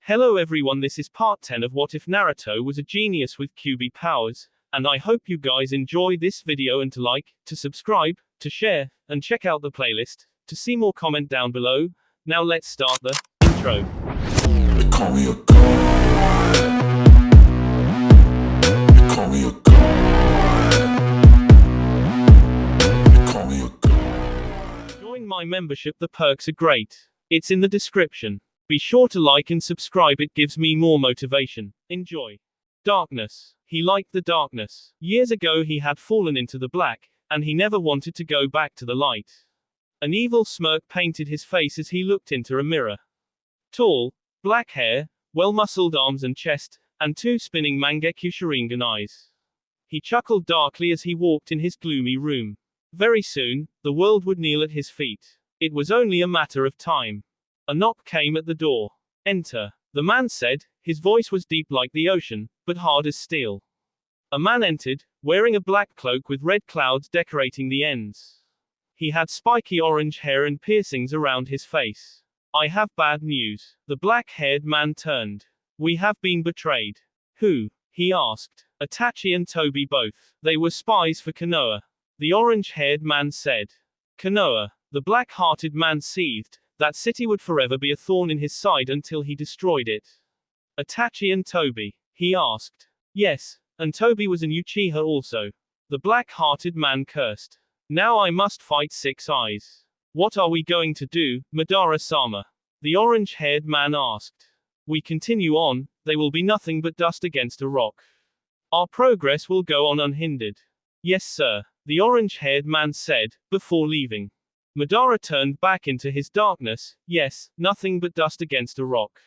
Hello everyone, this is part 10 of What If Naruto Was a Genius with Kyuubi Powers, and I hope you guys enjoy this video and to like, to subscribe, to share, and check out the playlist. To see more, comment down below. Now let's start the intro. They call me a god. They call me a god. They call me a god. Join my membership, the perks are great. It's in the description. Be sure to like and subscribe, it gives me more motivation. Enjoy. Darkness. He liked the darkness. Years ago he had fallen into the black, and he never wanted to go back to the light. An evil smirk painted his face as he looked into a mirror. Tall, black hair, well-muscled arms and chest, and two spinning Mangekyo Sharingan eyes. He chuckled darkly as he walked in his gloomy room. Very soon, the world would kneel at his feet. It was only a matter of time. A knock came at the door. Enter. The man said, his voice was deep like the ocean, but hard as steel. A man entered, wearing a black cloak with red clouds decorating the ends. He had spiky orange hair and piercings around his face. I have bad news. The black-haired man turned. We have been betrayed. Who? He asked. Itachi and Toby both. They were spies for Konoha. The orange-haired man said. Konoha. The black-hearted man seethed. That city would forever be a thorn in his side until he destroyed it. Itachi and Toby? He asked. Yes, and Toby was an Uchiha also. The black-hearted man cursed. Now I must fight Six Eyes. What are we going to do, Madara-sama? The orange-haired man asked. We continue on, they will be nothing but dust against a rock. Our progress will go on unhindered. Yes sir, the orange-haired man said, before leaving. Madara turned back into his darkness. Yes, nothing but dust against a rock.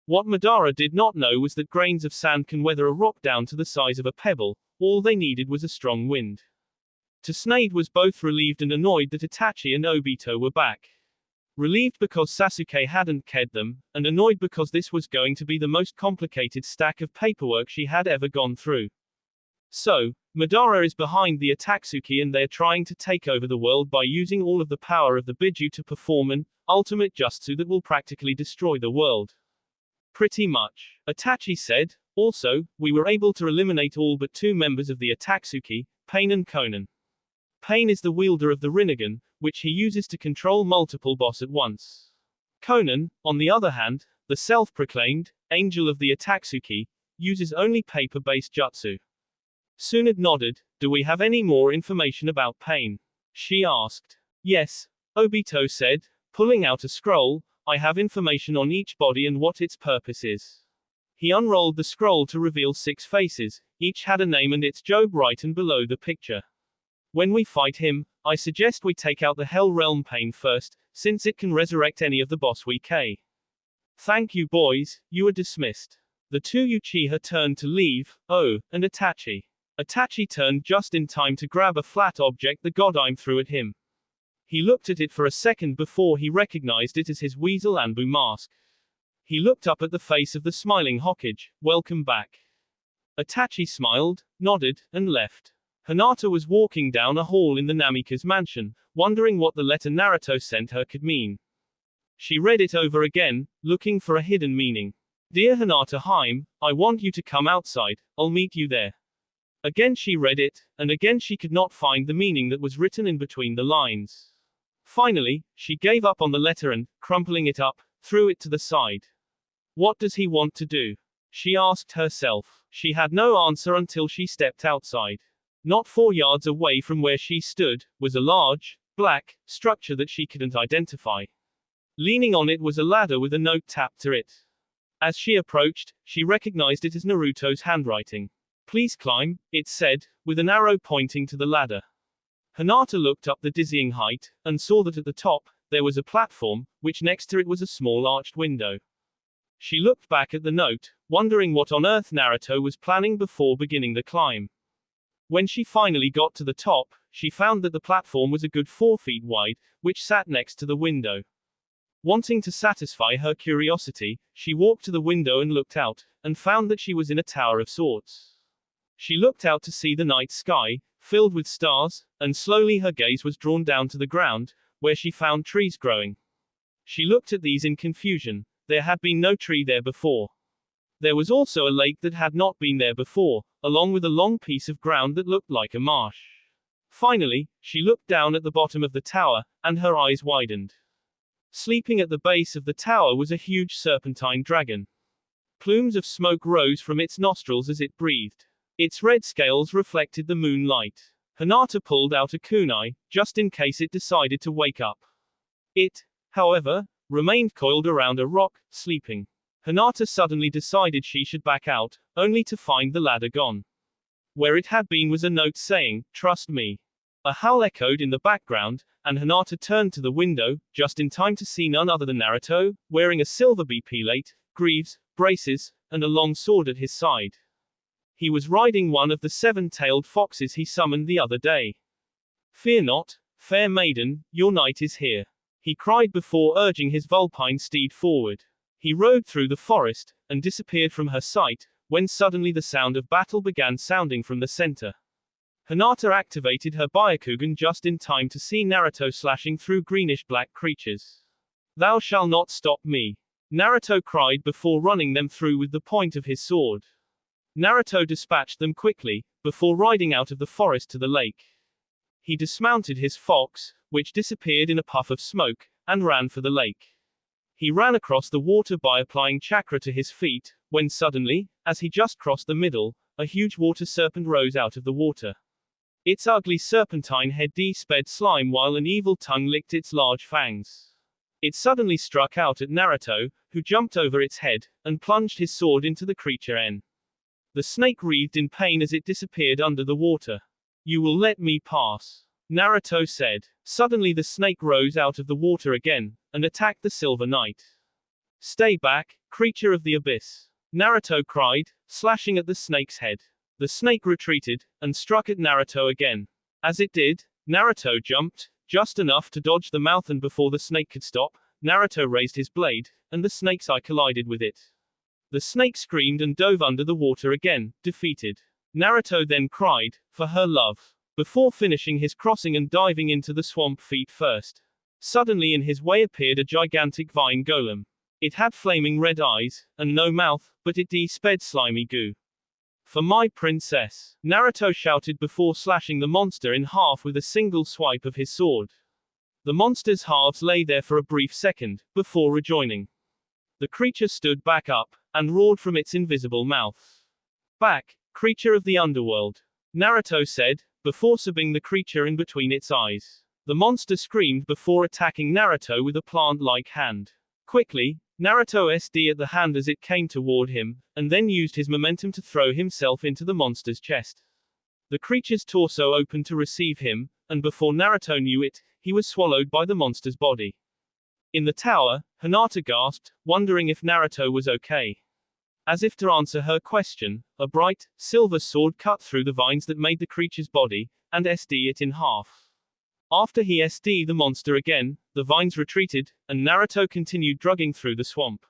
What Madara did not know was that grains of sand can weather a rock down to the size of a pebble. All they needed was a strong wind. Tsunade was both relieved and annoyed that Itachi and Obito were back. Relieved because Sasuke hadn't killed them, and annoyed because this was going to be the most complicated stack of paperwork she had ever gone through. So, Madara is behind the Akatsuki and they're trying to take over the world by using all of the power of the Biju to perform an ultimate jutsu that will practically destroy the world. Pretty much. Itachi said. Also, we were able to eliminate all but two members of the Akatsuki, Pain and Konan. Pain is the wielder of the Rinnegan, which he uses to control multiple boss at once. Konan, on the other hand, the self-proclaimed angel of the Akatsuki, uses only paper-based jutsu. Tsunade nodded. Do we have any more information about Pain? She asked. Yes, Obito said, pulling out a scroll. I have information on each body and what its purpose is. He unrolled the scroll to reveal 6 faces, each had a name and its job right and below the picture. When we fight him, I suggest we take out the Hell Realm Pain first, since it can resurrect any of the boss we K. Thank you boys, you are dismissed. The two Uchiha turned to leave. Oh, and Itachi. Itachi turned just in time to grab a flat object the Godime threw at him. He looked at it for a second before he recognized it as his Weasel Anbu mask. He looked up at the face of the smiling Hokage. Welcome back. Itachi smiled, nodded, and left. Hinata was walking down a hall in the Namika's mansion, wondering what the letter Naruto sent her could mean. She read it over again, looking for a hidden meaning. Dear Hinata Haim, I want you to come outside, I'll meet you there. Again she read it, and again she could not find the meaning that was written in between the lines. Finally, she gave up on the letter and, crumpling it up, threw it to the side. What does he want to do? She asked herself. She had no answer until she stepped outside. Not 4 yards away from where she stood, was a large, black, structure that she couldn't identify. Leaning on it was a ladder with a note tapped to it. As she approached, she recognized it as Naruto's handwriting. Please climb, it said, with an arrow pointing to the ladder. Hinata looked up the dizzying height, and saw that at the top, there was a platform, which next to it was a small arched window. She looked back at the note, wondering what on earth Naruto was planning before beginning the climb. When she finally got to the top, she found that the platform was a good 4 feet wide, which sat next to the window. Wanting to satisfy her curiosity, she walked to the window and looked out, and found that she was in a tower of sorts. She looked out to see the night sky, filled with stars, and slowly her gaze was drawn down to the ground, where she found trees growing. She looked at these in confusion. There had been no tree there before. There was also a lake that had not been there before, along with a long piece of ground that looked like a marsh. Finally, she looked down at the bottom of the tower, and her eyes widened. Sleeping at the base of the tower was a huge serpentine dragon. Plumes of smoke rose from its nostrils as it breathed. Its red scales reflected the moonlight. Hinata pulled out a kunai, just in case it decided to wake up. It, however, remained coiled around a rock, sleeping. Hinata suddenly decided she should back out, only to find the ladder gone. Where it had been was a note saying, "Trust me." A howl echoed in the background, and Hinata turned to the window, just in time to see none other than Naruto, wearing a silver plate, greaves, braces, and a long sword at his side. He was riding one of the 7-tailed foxes he summoned the other day. "Fear not, fair maiden, your knight is here," he cried before urging his vulpine steed forward. He rode through the forest, and disappeared from her sight, when suddenly the sound of battle began sounding from the center. Hinata activated her Byakugan just in time to see Naruto slashing through greenish-black creatures. "Thou shalt not stop me," Naruto cried before running them through with the point of his sword. Naruto dispatched them quickly, before riding out of the forest to the lake. He dismounted his fox, which disappeared in a puff of smoke, and ran for the lake. He ran across the water by applying chakra to his feet, when suddenly, as he just crossed the middle, a huge water serpent rose out of the water. Its ugly serpentine head sped slime while an evil tongue licked its large fangs. It suddenly struck out at Naruto, who jumped over its head, and plunged his sword into the creature. The snake writhed in pain as it disappeared under the water. "You will let me pass," Naruto said. Suddenly the snake rose out of the water again, and attacked the Silver Knight. "Stay back, creature of the abyss," Naruto cried, slashing at the snake's head. The snake retreated, and struck at Naruto again. As it did, Naruto jumped, just enough to dodge the mouth, and before the snake could stop, Naruto raised his blade, and the snake's eye collided with it. The snake screamed and dove under the water again, defeated. Naruto then cried, for her love, before finishing his crossing and diving into the swamp feet first. Suddenly in his way appeared a gigantic vine golem. It had flaming red eyes, and no mouth, but it sped slimy goo. "For my princess," Naruto shouted before slashing the monster in half with a single swipe of his sword. The monster's halves lay there for a brief second, before rejoining. The creature stood back up, and roared from its invisible mouth. "Back, creature of the underworld," Naruto said, before stabbing the creature in between its eyes. The monster screamed before attacking Naruto with a plant-like hand. Quickly, Naruto SD at the hand as it came toward him, and then used his momentum to throw himself into the monster's chest. The creature's torso opened to receive him, and before Naruto knew it, he was swallowed by the monster's body. In the tower, Hinata gasped, wondering if Naruto was okay. As if to answer her question, a bright, silver sword cut through the vines that made the creature's body, and SD it in half. After he SD the monster again, the vines retreated, and Naruto continued drugging through the swamp.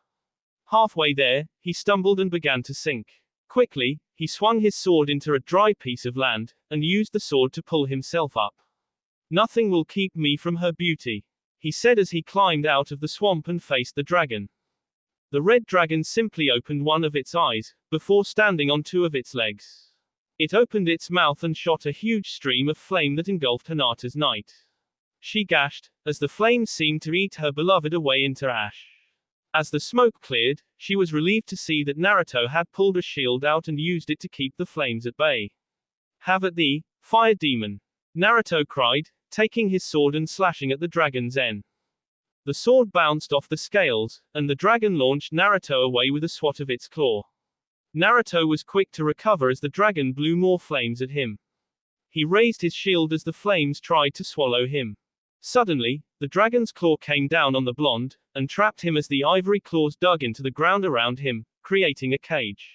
Halfway there, he stumbled and began to sink. Quickly, he swung his sword into a dry piece of land, and used the sword to pull himself up. "Nothing will keep me from her beauty," he said as he climbed out of the swamp and faced the dragon. The red dragon simply opened one of its eyes, before standing on two of its legs. It opened its mouth and shot a huge stream of flame that engulfed Hinata's knight. She gasped, as the flames seemed to eat her beloved away into ash. As the smoke cleared, she was relieved to see that Naruto had pulled a shield out and used it to keep the flames at bay. "Have at thee, fire demon," Naruto cried, taking his sword and slashing at the dragon's end. The sword bounced off the scales, and the dragon launched Naruto away with a swat of its claw. Naruto was quick to recover as the dragon blew more flames at him. He raised his shield as the flames tried to swallow him. Suddenly, the dragon's claw came down on the blonde, and trapped him as the ivory claws dug into the ground around him, creating a cage.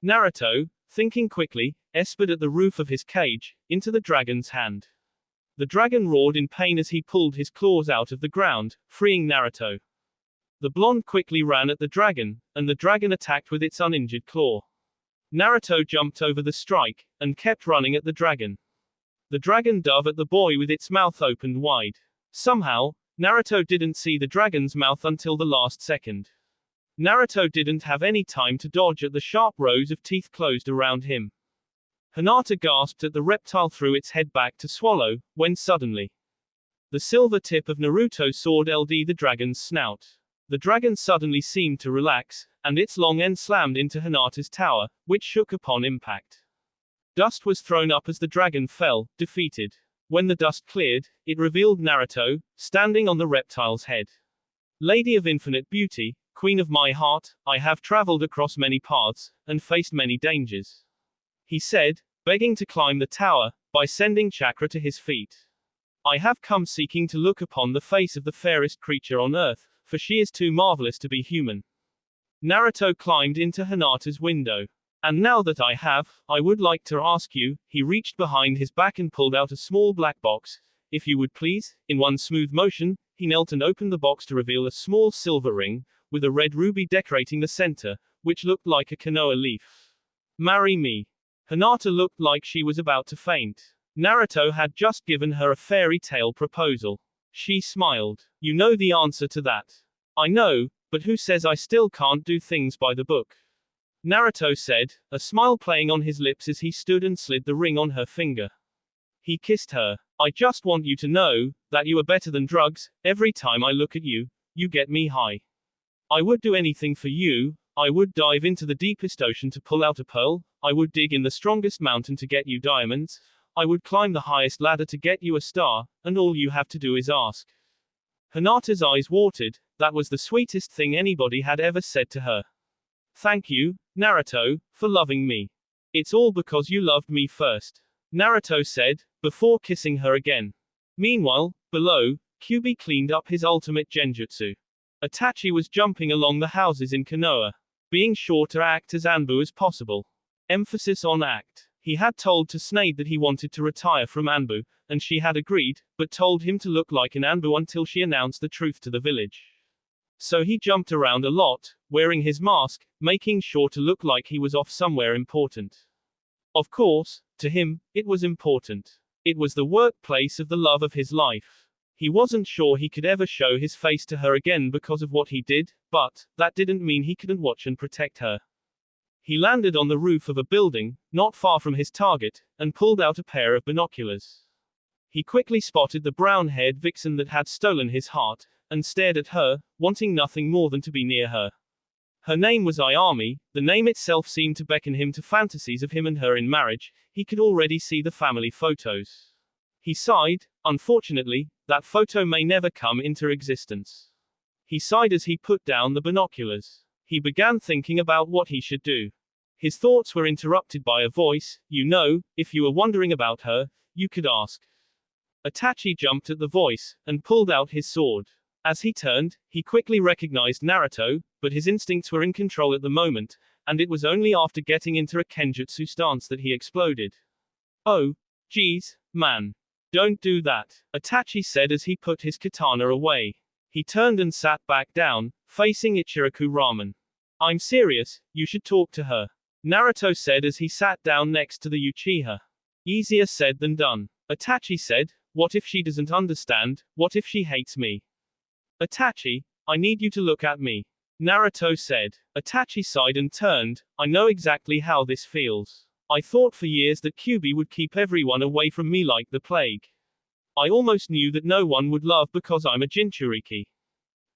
Naruto, thinking quickly, sped at the roof of his cage, into the dragon's hand. The dragon roared in pain as he pulled his claws out of the ground, freeing Naruto. The blonde quickly ran at the dragon, and the dragon attacked with its uninjured claw. Naruto jumped over the strike, and kept running at the dragon. The dragon dove at the boy with its mouth opened wide. Somehow, Naruto didn't see the dragon's mouth until the last second. Naruto didn't have any time to dodge at the sharp rows of teeth closed around him. Hinata gasped at the reptile threw its head back to swallow, when suddenly the silver tip of Naruto's sword LD the dragon's snout. The dragon suddenly seemed to relax, and its long end slammed into Hinata's tower, which shook upon impact. Dust was thrown up as the dragon fell, defeated. When the dust cleared, it revealed Naruto, standing on the reptile's head. Lady of infinite beauty, queen of my heart, I have traveled across many paths, and faced many dangers, he said, begging to climb the tower, by sending chakra to his feet. I have come seeking to look upon the face of the fairest creature on earth, for she is too marvelous to be human. Naruto climbed into Hinata's window. And now that I have, I would like to ask you, he reached behind his back and pulled out a small black box. If you would please, in one smooth motion, he knelt and opened the box to reveal a small silver ring, with a red ruby decorating the center, which looked like a quinoa leaf. Marry me. Hinata looked like she was about to faint. Naruto had just given her a fairy tale proposal. She smiled. You know the answer to that. I know, but who says I still can't do things by the book? Naruto said, a smile playing on his lips as he stood and slid the ring on her finger. He kissed her. I just want you to know, that you are better than drugs. Every time I look at you, you get me high. I would do anything for you. I would dive into the deepest ocean to pull out a pearl. I would dig in the strongest mountain to get you diamonds. I would climb the highest ladder to get you a star, and all you have to do is ask. Hinata's eyes watered. That was the sweetest thing anybody had ever said to her. Thank you, Naruto, for loving me. It's all because you loved me first, Naruto said, before kissing her again. Meanwhile, below, Kyuubi cleaned up his ultimate genjutsu. Itachi was jumping along the houses in Konoha, being sure to act as Anbu as possible. Emphasis on act. He had told Tsunade that he wanted to retire from Anbu, and she had agreed, but told him to look like an Anbu until she announced the truth to the village. So he jumped around a lot, wearing his mask, making sure to look like he was off somewhere important. Of course, to him, it was important. It was the workplace of the love of his life. He wasn't sure he could ever show his face to her again because of what he did, but that didn't mean he couldn't watch and protect her. He landed on the roof of a building, not far from his target, and pulled out a pair of binoculars. He quickly spotted the brown-haired vixen that had stolen his heart, and stared at her, wanting nothing more than to be near her. Her name was Ayami. The name itself seemed to beckon him to fantasies of him and her in marriage. He could already see the family photos. He sighed. Unfortunately, that photo may never come into existence. He sighed as he put down the binoculars. He began thinking about what he should do. His thoughts were interrupted by a voice. You know, if you were wondering about her, you could ask. Itachi jumped at the voice, and pulled out his sword. As he turned, he quickly recognized Naruto, but his instincts were in control at the moment, and it was only after getting into a kenjutsu stance that he exploded. Oh, geez, man. Don't do that, Itachi said as he put his katana away. He turned and sat back down, facing Ichiraku Ramen. I'm serious, you should talk to her, Naruto said as he sat down next to the Uchiha. Easier said than done, Itachi said. What if she doesn't understand? What if she hates me? Itachi, I need you to look at me, Naruto said. Itachi sighed and turned. I know exactly how this feels. I thought for years that Kyuubi would keep everyone away from me like the plague. I almost knew that no one would love because I'm a Jinchuriki.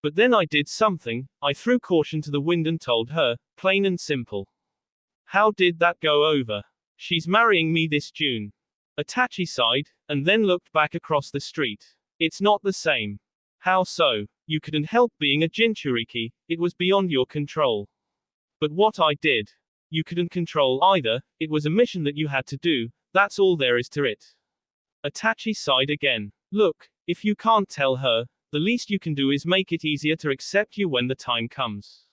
But then I did something. I threw caution to the wind and told her, plain and simple. How did that go over? She's marrying me this June. Itachi sighed, and then looked back across the street. It's not the same. How so? You couldn't help being a Jinchuriki, it was beyond your control. But what I did, you couldn't control either, it was a mission that you had to do, that's all there is to it. Itachi sighed again. Look, if you can't tell her, the least you can do is make it easier to accept you when the time comes.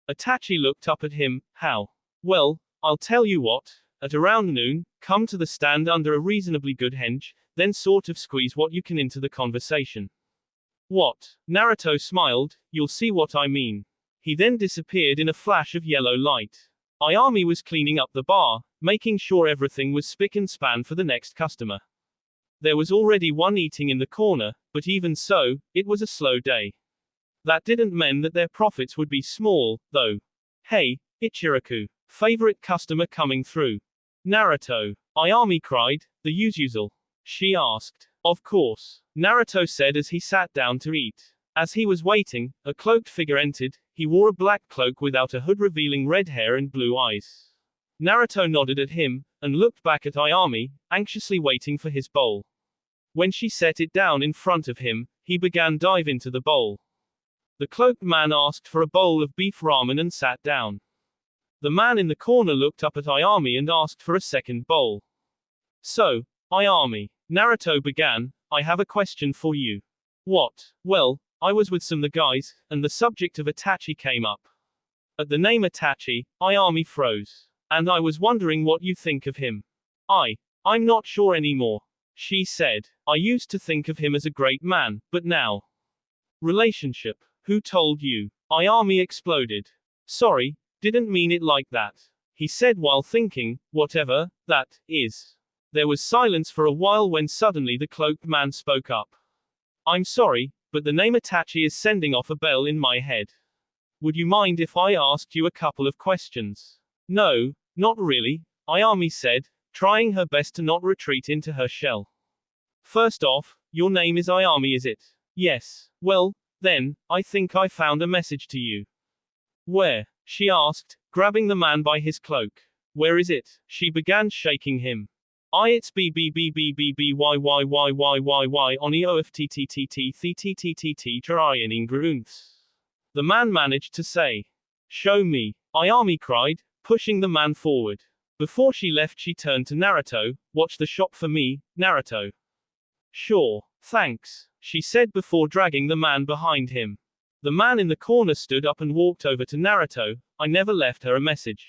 Itachi looked up at him. How? Well, I'll tell you what. At around noon, come to the stand under a reasonably good henge, then sort of squeeze what you can into the conversation. What? Naruto smiled. You'll see what I mean. He then disappeared in a flash of yellow light. Ayami was cleaning up the bar, making sure everything was spick and span for the next customer. There was already one eating in the corner, but even so, it was a slow day. That didn't mean that their profits would be small, though. Hey, Ichiraku. Favorite customer coming through. Naruto. Ayami cried, the usual. She asked. Of course. Naruto said as he sat down to eat. As he was waiting, a cloaked figure entered. He wore a black cloak without a hood revealing red hair and blue eyes. Naruto nodded at him, and looked back at Ayami, anxiously waiting for his bowl. When she set it down in front of him, he began dive into the bowl. The cloaked man asked for a bowl of beef ramen and sat down. The man in the corner looked up at Ayami and asked for a second bowl. So, Ayami, Naruto began, I have a question for you. What? Well, I was with some the guys, and the subject of Itachi came up. At the name Itachi, Ayami froze. And I was wondering what you think of him. I'm not sure anymore. She said. I used to think of him as a great man, but now. Relationship. Who told you? Ayami exploded. Sorry, didn't mean it like that. He said while thinking, whatever that is. There was silence for a while when suddenly the cloaked man spoke up. I'm sorry, but the name Itachi is sending off a bell in my head. Would you mind if I asked you a couple of questions? No, not really, Ayami said, trying her best to not retreat into her shell. First off, your name is Ayami, is it? Yes. Well, then, I think I found a message to you. Where? She asked, grabbing the man by his cloak. Where is it? She began shaking him. It's BBBBBBYYYYYY on EOFTTTT trying grunts. The man managed to say. Show me. Ayami cried, pushing the man forward. Before she left she turned to Naruto, watch the shop for me, Naruto. Sure, thanks, she said before dragging the man behind him. The man in the corner stood up and walked over to Naruto, I never left her a message.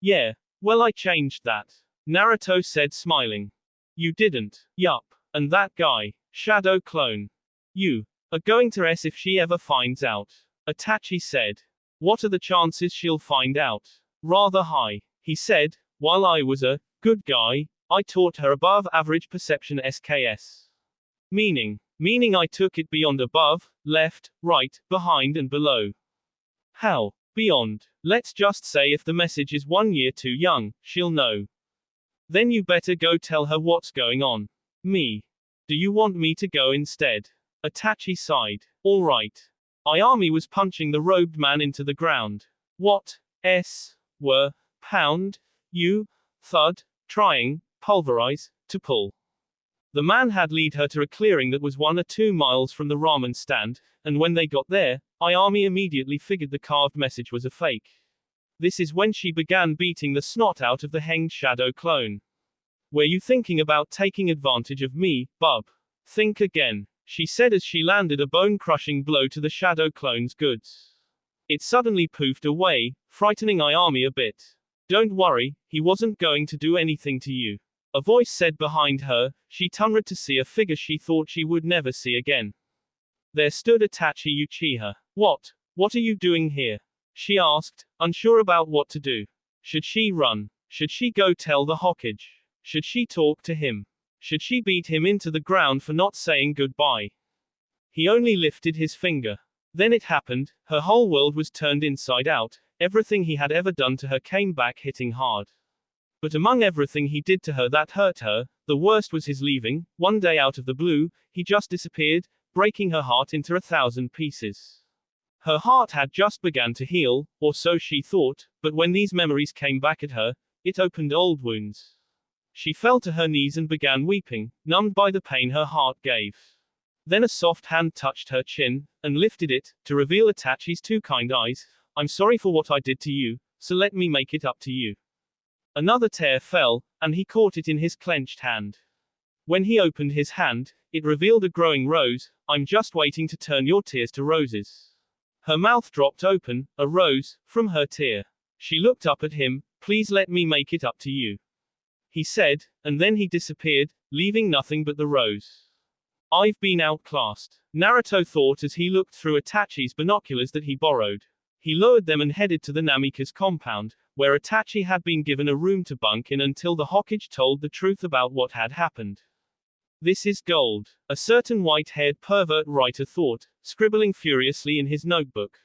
Yeah, well I changed that. Naruto said smiling. You didn't. Yup. And that guy, shadow clone. You are going to S if she ever finds out. Itachi said. What are the chances she'll find out? Rather high. He said, while I was a good guy, I taught her above average perception SKS. Meaning I took it beyond above, left, right, behind and below. How? Beyond. Let's just say if the message is 1 year too young, she'll know. Then you better go tell her what's going on. Me. Do you want me to go instead? Itachi sighed. All right. Ayami was punching the robed man into the ground. What? Were, pound, you, thud, trying, pulverize, to pull. The man had lead her to a clearing that was 1 or 2 miles from the ramen stand, and when they got there, Ayami immediately figured the carved message was a fake. This is when she began beating the snot out of the hanged shadow clone. Were you thinking about taking advantage of me, bub? Think again, she said as she landed a bone-crushing blow to the shadow clone's goods. It suddenly poofed away, frightening Ayami a bit. Don't worry, he wasn't going to do anything to you. A voice said behind her. She turned to see a figure she thought she would never see again. There stood Itachi Uchiha. What are you doing here? She asked, unsure about what to do. Should she run? Should she go tell the Hokage? Should she talk to him? Should she beat him into the ground for not saying goodbye? He only lifted his finger. Then it happened, her whole world was turned inside out, everything he had ever done to her came back hitting hard. But among everything he did to her that hurt her, the worst was his leaving. One day out of the blue, he just disappeared, breaking her heart into 1,000 pieces. Her heart had just begun to heal, or so she thought, but when these memories came back at her, it opened old wounds. She fell to her knees and began weeping, numbed by the pain her heart gave. Then a soft hand touched her chin, and lifted it, to reveal Itachi's 2 kind eyes. I'm sorry for what I did to you, so let me make it up to you. Another tear fell, and he caught it in his clenched hand. When he opened his hand, it revealed a growing rose. I'm just waiting to turn your tears to roses. Her mouth dropped open, a rose, from her tear. She looked up at him. Please let me make it up to you. He said, and then he disappeared, leaving nothing but the rose. I've been outclassed, Naruto thought as he looked through Itachi's binoculars that he borrowed. He lowered them and headed to the Namika's compound, where Itachi had been given a room to bunk in until the Hokage told the truth about what had happened. This is gold, a certain white-haired pervert writer thought, scribbling furiously in his notebook.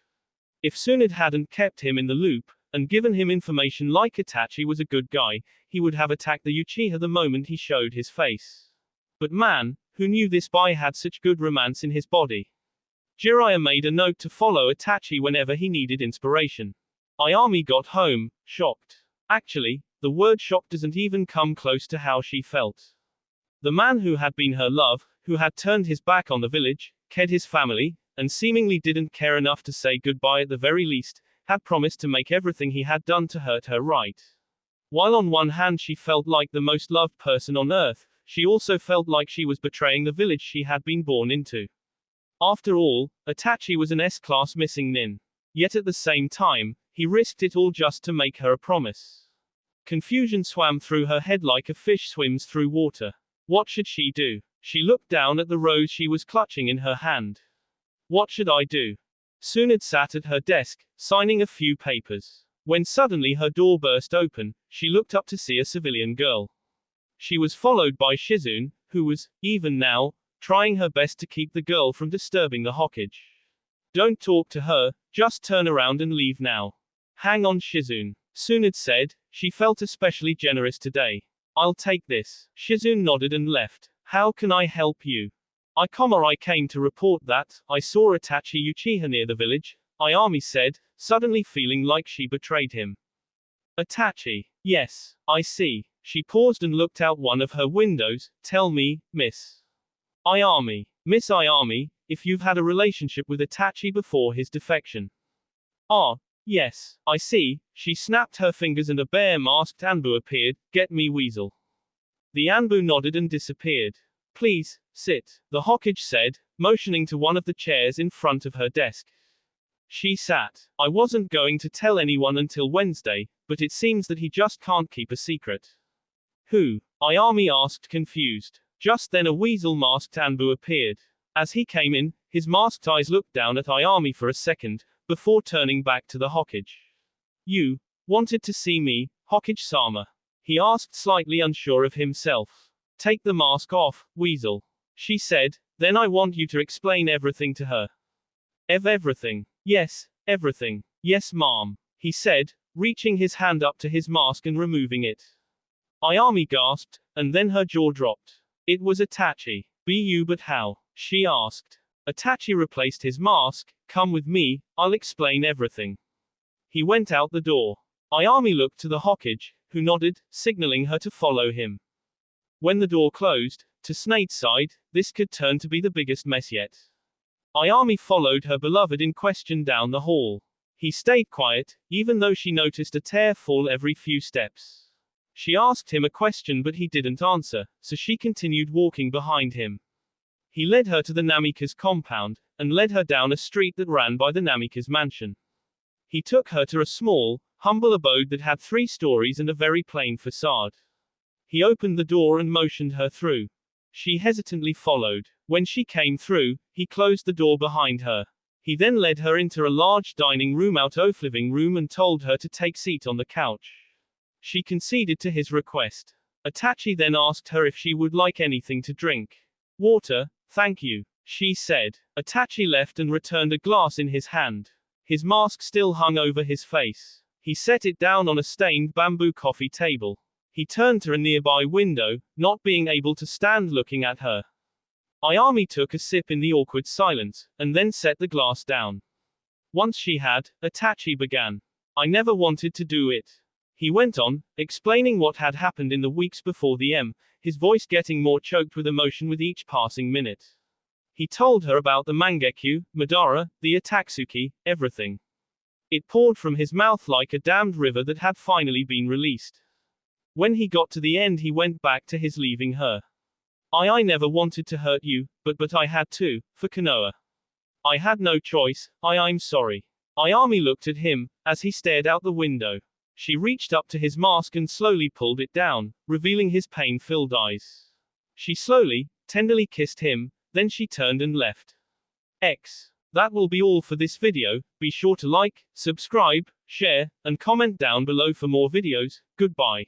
If Tsunade hadn't kept him in the loop, and given him information like Itachi was a good guy, he would have attacked the Uchiha the moment he showed his face. But man, who knew this boy had such good romance in his body? Jiraiya made a note to follow Itachi whenever he needed inspiration. Ayami got home, shocked. Actually, the word shock doesn't even come close to how she felt. The man who had been her love, who had turned his back on the village, killed his family, and seemingly didn't care enough to say goodbye at the very least, had promised to make everything he had done to hurt her right. While on one hand she felt like the most loved person on earth, she also felt like she was betraying the village she had been born into. After all, Itachi was an S-class missing nin. Yet at the same time, he risked it all just to make her a promise. Confusion swam through her head like a fish swims through water. What should she do? She looked down at the rose she was clutching in her hand. What should I do? Tsunade sat at her desk, signing a few papers. When suddenly her door burst open, she looked up to see a civilian girl. She was followed by Shizune, who was, even now, trying her best to keep the girl from disturbing the Hokage. Don't talk to her, just turn around and leave now. Hang on, Shizune. Tsunade said, she felt especially generous today. I'll take this. Shizune nodded and left. How can I help you? I came to report that I saw Itachi Uchiha near the village, Ayami said, suddenly feeling like she betrayed him. Itachi. Yes, I see. She paused and looked out one of her windows. Tell me, Miss Ayami. Miss Ayami, if you've had a relationship with Itachi before his defection. Ah, yes, I see. She snapped her fingers and a bear-masked Anbu appeared. Get me, weasel. The Anbu nodded and disappeared. Please, sit, the Hokage said, motioning to one of the chairs in front of her desk. She sat. I wasn't going to tell anyone until Wednesday, but it seems that he just can't keep a secret. Who? Ayami asked, confused. Just then a weasel-masked Anbu appeared. As he came in, his masked eyes looked down at Ayami for a second, before turning back to the Hokage. You wanted to see me, Hokage-sama? He asked, slightly unsure of himself. Take the mask off, weasel. She said, then I want you to explain everything to her. Everything. Yes, everything. Yes, ma'am. He said, reaching his hand up to his mask and removing it. Ayami gasped, and then her jaw dropped. It was Itachi. But how? She asked. Itachi replaced his mask. Come with me, I'll explain everything. He went out the door. Ayami looked to the Hokage, who nodded, signaling her to follow him. When the door closed, to Tsunade's side, this could turn to be the biggest mess yet. Ayami followed her beloved in question down the hall. He stayed quiet, even though she noticed a tear fall every few steps. She asked him a question but he didn't answer, so she continued walking behind him. He led her to the Namika's compound, and led her down a street that ran by the Namika's mansion. He took her to a small, humble abode that had 3 stories and a very plain facade. He opened the door and motioned her through. She hesitantly followed. When she came through, he closed the door behind her. He then led her into a large dining room out of living room and told her to take seat on the couch. She conceded to his request. Itachi then asked her if she would like anything to drink. Water, thank you, she said. Itachi left and returned a glass in his hand. His mask still hung over his face. He set it down on a stained bamboo coffee table. He turned to a nearby window, not being able to stand looking at her. Ayami took a sip in the awkward silence, and then set the glass down. Once she had, Itachi began. I never wanted to do it. He went on, explaining what had happened in the weeks before the his voice getting more choked with emotion with each passing minute. He told her about the Mangekyo, Madara, the Atatsuki, everything. It poured from his mouth like a dammed river that had finally been released. When he got to the end he went back to his leaving her. I never wanted to hurt you, but I had to, for Konoha. I had no choice, I'm sorry. Ayami looked at him, as he stared out the window. She reached up to his mask and slowly pulled it down, revealing his pain-filled eyes. She slowly, tenderly kissed him, then she turned and left. That will be all for this video. Be sure to like, subscribe, share, and comment down below for more videos. Goodbye.